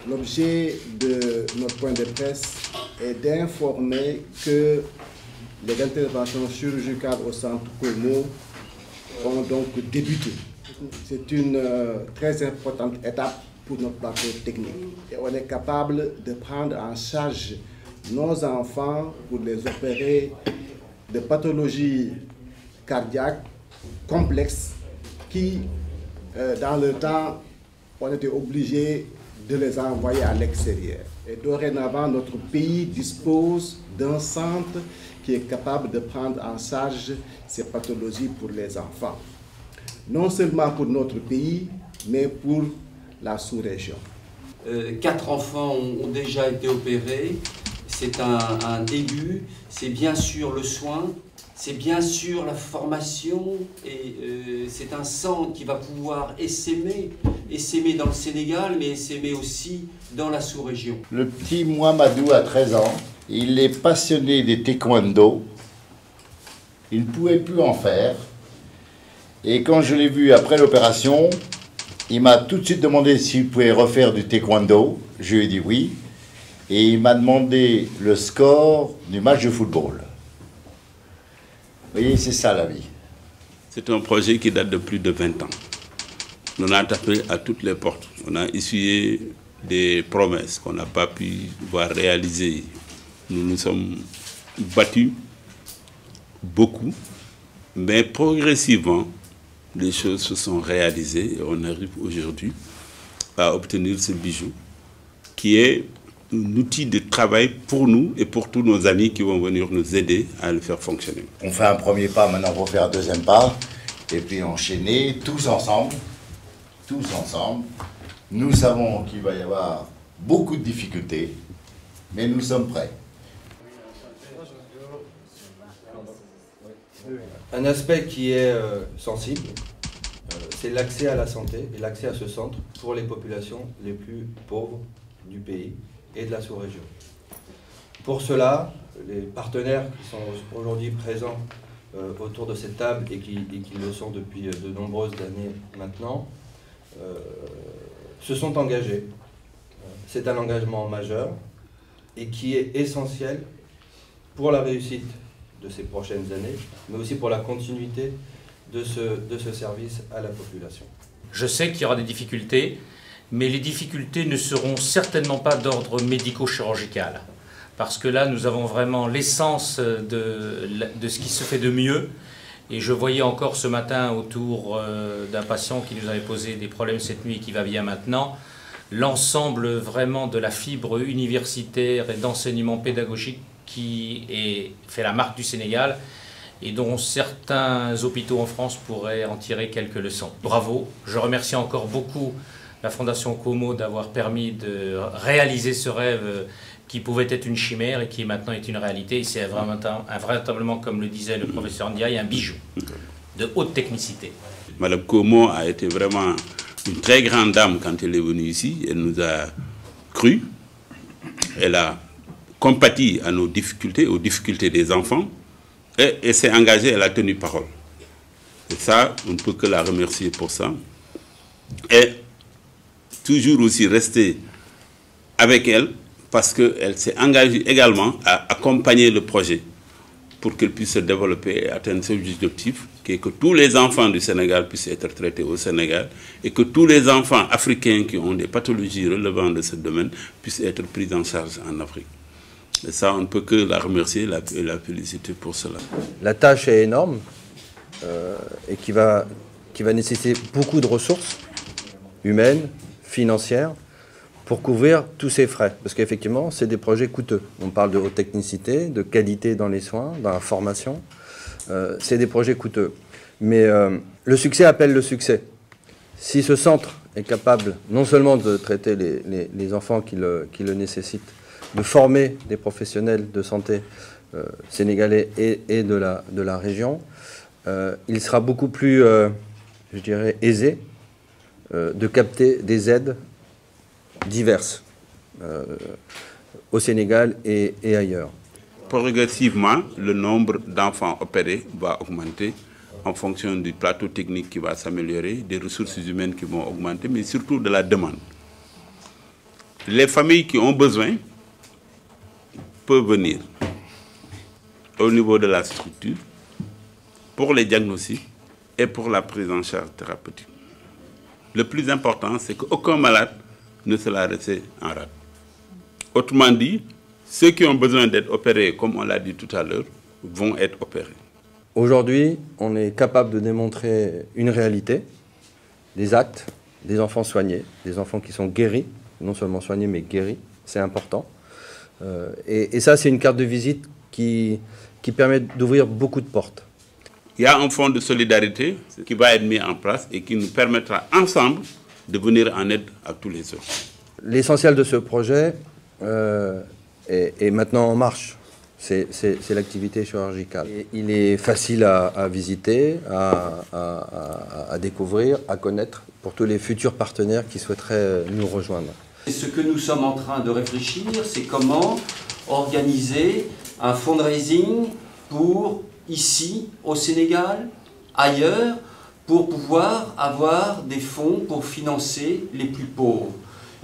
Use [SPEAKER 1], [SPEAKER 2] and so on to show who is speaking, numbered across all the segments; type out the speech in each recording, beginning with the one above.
[SPEAKER 1] L'objet de notre point de presse est d'informer que les interventions chirurgicales au centre Como ont donc débuté. C'est une très importante étape pour notre plateau technique. Et on est capable de prendre en charge nos enfants pour les opérer de pathologies cardiaques complexes qui, dans le temps, on était obligé de les envoyer à l'extérieur. Et dorénavant, notre pays dispose d'un centre qui est capable de prendre en charge ces pathologies pour les enfants. Non seulement pour notre pays, mais pour la sous-région.
[SPEAKER 2] 4 enfants ont déjà été opérés. C'est un début. C'est bien sûr le soin, c'est bien sûr la formation et c'est un centre qui va pouvoir essaimer dans le Sénégal, mais essaimer aussi dans la sous-région.
[SPEAKER 3] Le petit Mohamedou a 13 ans. Il est passionné des taekwondo. Il ne pouvait plus en faire. Et quand je l'ai vu après l'opération, il m'a tout de suite demandé s'il pouvait refaire du taekwondo. Je lui ai dit oui. Et il m'a demandé le score du match de football. Vous voyez, c'est ça la vie.
[SPEAKER 4] C'est un projet qui date de plus de 20 ans. On a tapé à toutes les portes. On a essuyé des promesses qu'on n'a pas pu voir réaliser. Nous nous sommes battus beaucoup, mais progressivement, les choses se sont réalisées et on arrive aujourd'hui à obtenir ce bijou qui est un outil de travail pour nous et pour tous nos amis qui vont venir nous aider à le faire fonctionner.
[SPEAKER 3] On fait un premier pas, maintenant on va faire un deuxième pas, et puis enchaîner tous ensemble. Nous savons qu'il va y avoir beaucoup de difficultés, mais nous sommes prêts.
[SPEAKER 5] Un aspect qui est sensible, c'est l'accès à la santé et l'accès à ce centre pour les populations les plus pauvres du pays et de la sous-région. Pour cela, les partenaires qui sont aujourd'hui présents autour de cette table et qui le sont depuis de nombreuses années maintenant, se sont engagés. C'est un engagement majeur et qui est essentiel pour la réussite de ces prochaines années, mais aussi pour la continuité de ce service à la population.
[SPEAKER 6] Je sais qu'il y aura des difficultés, mais les difficultés ne seront certainement pas d'ordre médico-chirurgical. Parce que là, nous avons vraiment l'essence de ce qui se fait de mieux. Et je voyais encore ce matin autour d'un patient qui nous avait posé des problèmes cette nuit et qui va bien maintenant, l'ensemble vraiment de la fibre universitaire et d'enseignement pédagogique qui fait la marque du Sénégal et dont certains hôpitaux en France pourraient en tirer quelques leçons. Bravo, je remercie encore beaucoup la Fondation Como d'avoir permis de réaliser ce rêve qui pouvait être une chimère et qui maintenant est une réalité. C'est véritablement, comme le disait le professeur Ndiaye, un bijou de haute technicité.
[SPEAKER 4] Madame Como a été vraiment une très grande dame quand elle est venue ici. Elle nous a cru, elle a compati à nos difficultés, aux difficultés des enfants, et elle s'est engagée, elle a tenu parole. Et ça, on ne peut que la remercier pour ça. Et toujours aussi rester avec elle, parce qu'elle s'est engagée également à accompagner le projet pour qu'il puisse se développer et atteindre ce objectif, qui est que tous les enfants du Sénégal puissent être traités au Sénégal et que tous les enfants africains qui ont des pathologies relevant de ce domaine puissent être pris en charge en Afrique. Et ça, on ne peut que la remercier et la féliciter pour cela.
[SPEAKER 5] La tâche est énorme et qui va nécessiter beaucoup de ressources humaines, financières, pour couvrir tous ces frais. Parce qu'effectivement, c'est des projets coûteux. On parle de haute technicité, de qualité dans les soins, dans la formation. C'est des projets coûteux. Mais le succès appelle le succès. Si ce centre est capable non seulement de traiter les enfants qui le nécessitent, de former des professionnels de santé sénégalais et de la région, il sera beaucoup plus, je dirais, aisé de capter des aides diverses au Sénégal et ailleurs.
[SPEAKER 4] Progressivement, le nombre d'enfants opérés va augmenter en fonction du plateau technique qui va s'améliorer, des ressources humaines qui vont augmenter, mais surtout de la demande. Les familles qui ont besoin peuvent venir au niveau de la structure pour les diagnostics et pour la prise en charge thérapeutique. Le plus important, c'est qu'aucun malade ne sera resté en rade. Autrement dit, ceux qui ont besoin d'être opérés, comme on l'a dit tout à l'heure, vont être opérés.
[SPEAKER 5] Aujourd'hui, on est capable de démontrer une réalité, des actes, des enfants soignés, des enfants qui sont guéris, non seulement soignés, mais guéris, c'est important. Et ça, c'est une carte de visite qui permet d'ouvrir beaucoup de portes.
[SPEAKER 4] Il y a un fonds de solidarité qui va être mis en place et qui nous permettra ensemble de venir en aide à tous les autres.
[SPEAKER 5] L'essentiel de ce projet est maintenant en marche. C'est l'activité chirurgicale. Et il est facile à visiter, à découvrir, à connaître pour tous les futurs partenaires qui souhaiteraient nous rejoindre.
[SPEAKER 2] Et ce que nous sommes en train de réfléchir, c'est comment organiser un fundraising pour ici, au Sénégal, ailleurs, pour pouvoir avoir des fonds pour financer les plus pauvres.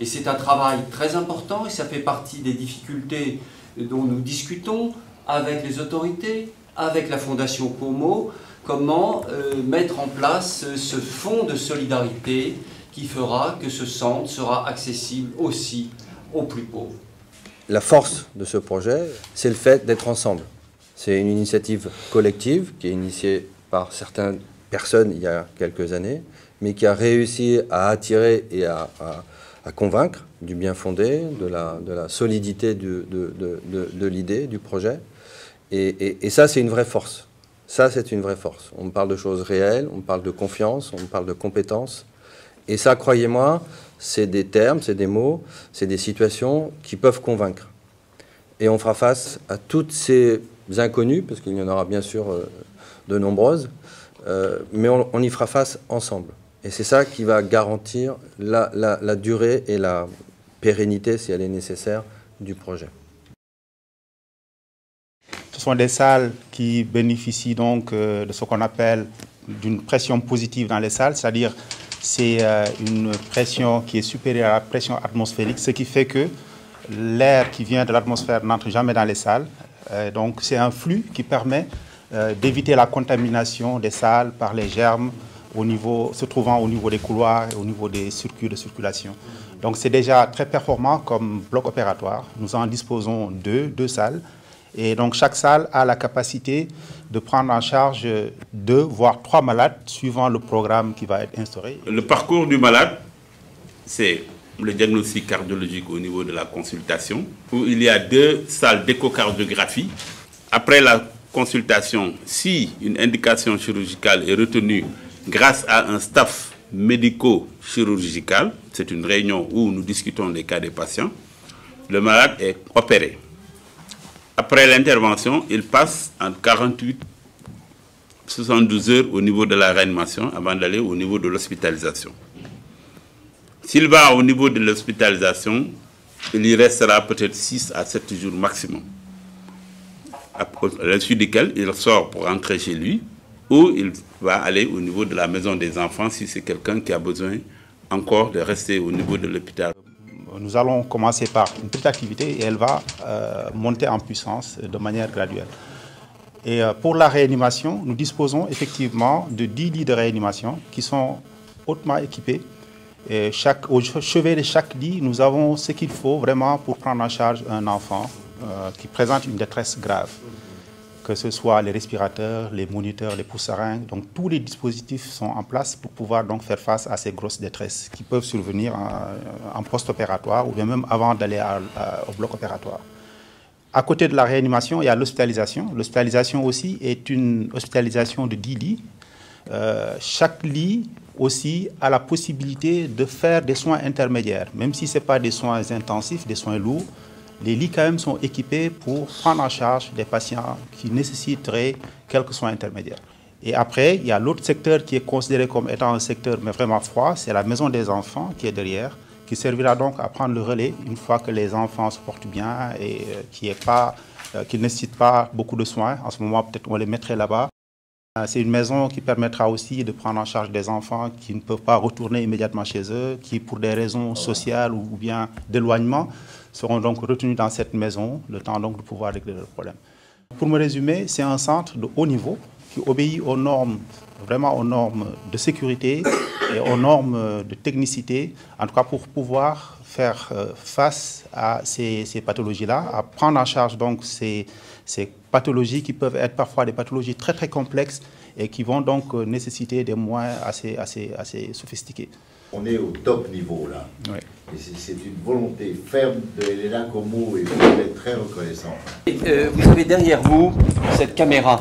[SPEAKER 2] Et c'est un travail très important et ça fait partie des difficultés dont nous discutons avec les autorités, avec la Fondation Como, comment mettre en place ce fonds de solidarité qui fera que ce centre sera accessible aussi aux plus pauvres.
[SPEAKER 5] La force de ce projet, c'est le fait d'être ensemble. C'est une initiative collective qui est initiée par certaines personnes il y a quelques années, mais qui a réussi à attirer et à convaincre du bien fondé, de la solidité de l'idée, du projet. Et ça, c'est une vraie force. Ça, c'est une vraie force. On parle de choses réelles, on parle de confiance, on parle de compétences. Et ça, croyez-moi, c'est des termes, c'est des mots, c'est des situations qui peuvent convaincre. Et on fera face à toutes ces inconnus, parce qu'il y en aura bien sûr de nombreuses, mais on y fera face ensemble. Et c'est ça qui va garantir la durée et la pérennité, si elle est nécessaire, du projet.
[SPEAKER 7] Ce sont des salles qui bénéficient donc de ce qu'on appelle d'une pression positive dans les salles, c'est-à-dire c'est une pression qui est supérieure à la pression atmosphérique, ce qui fait que l'air qui vient de l'atmosphère n'entre jamais dans les salles. Donc c'est un flux qui permet d'éviter la contamination des salles par les germes se trouvant au niveau des couloirs et au niveau des circuits de circulation. Donc c'est déjà très performant comme bloc opératoire. Nous en disposons deux salles. Et donc chaque salle a la capacité de prendre en charge 2 voire 3 malades suivant le programme qui va être instauré.
[SPEAKER 4] Le parcours du malade, c'est le diagnostic cardiologique au niveau de la consultation, où il y a 2 salles d'échocardiographie. Après la consultation, si une indication chirurgicale est retenue grâce à un staff médico-chirurgical, c'est une réunion où nous discutons des cas des patients, le malade est opéré. Après l'intervention, il passe en 48-72 heures au niveau de la réanimation avant d'aller au niveau de l'hospitalisation. S'il va au niveau de l'hospitalisation, il y restera peut-être 6 à 7 jours maximum. À la suite duquel il sort pour rentrer chez lui ou il va aller au niveau de la maison des enfants si c'est quelqu'un qui a besoin encore de rester au niveau de l'hôpital.
[SPEAKER 7] Nous allons commencer par une petite activité et elle va monter en puissance de manière graduelle. Et pour la réanimation, nous disposons effectivement de 10 lits de réanimation qui sont hautement équipés. Et au chevet de chaque lit, nous avons ce qu'il faut vraiment pour prendre en charge un enfant qui présente une détresse grave. Que ce soit les respirateurs, les moniteurs, les pousseringues. Donc tous les dispositifs sont en place pour pouvoir donc faire face à ces grosses détresses qui peuvent survenir en post-opératoire ou bien même avant d'aller au bloc opératoire. À côté de la réanimation, il y a l'hospitalisation. L'hospitalisation aussi est une hospitalisation de 10 lits. Chaque lit aussi a la possibilité de faire des soins intermédiaires, même si ce n'est pas des soins intensifs, des soins lourds. Les lits quand même sont équipés pour prendre en charge des patients qui nécessiteraient quelques soins intermédiaires. Et après, il y a l'autre secteur qui est considéré comme étant un secteur mais vraiment froid, c'est la maison des enfants qui est derrière, qui servira donc à prendre le relais une fois que les enfants se portent bien et qui ne nécessitent pas beaucoup de soins. En ce moment, peut-être on les mettrait là-bas. C'est une maison qui permettra aussi de prendre en charge des enfants qui ne peuvent pas retourner immédiatement chez eux, qui pour des raisons sociales ou bien d'éloignement seront donc retenus dans cette maison, le temps donc de pouvoir régler leurs problèmes. Pour me résumer, c'est un centre de haut niveau qui obéit aux normes, vraiment aux normes de sécurité et aux normes de technicité, en tout cas pour pouvoir faire face à ces pathologies-là, à prendre en charge donc ces pathologies qui peuvent être parfois des pathologies très très complexes et qui vont donc nécessiter des moyens assez sophistiqués.
[SPEAKER 3] On est au top niveau là.
[SPEAKER 7] Oui.
[SPEAKER 3] Et c'est une volonté ferme de Helena Como et on est très reconnaissant.
[SPEAKER 2] Vous avez derrière vous cette caméra.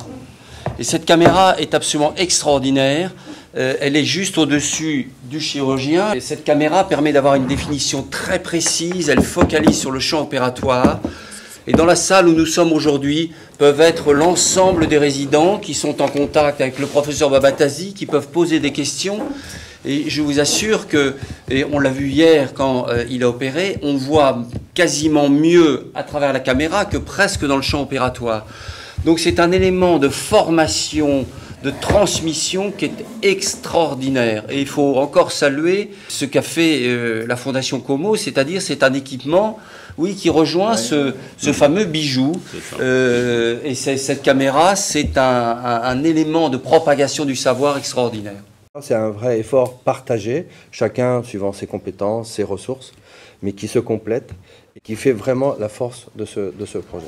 [SPEAKER 2] Et cette caméra est absolument extraordinaire. Elle est juste au-dessus du chirurgien. Et cette caméra permet d'avoir une définition très précise. Elle focalise sur le champ opératoire. Et dans la salle où nous sommes aujourd'hui peuvent être l'ensemble des résidents qui sont en contact avec le professeur Babatazi, qui peuvent poser des questions. Et je vous assure que, et on l'a vu hier quand il a opéré, on voit quasiment mieux à travers la caméra que presque dans le champ opératoire. Donc c'est un élément de formation, de transmission qui est extraordinaire. Et il faut encore saluer ce qu'a fait la Fondation Como, c'est-à-dire c'est un équipement qui rejoint ce fameux bijou. Et cette caméra, c'est un élément de propagation du savoir extraordinaire.
[SPEAKER 5] C'est un vrai effort partagé, chacun suivant ses compétences, ses ressources, mais qui se complète et qui fait vraiment la force de ce projet.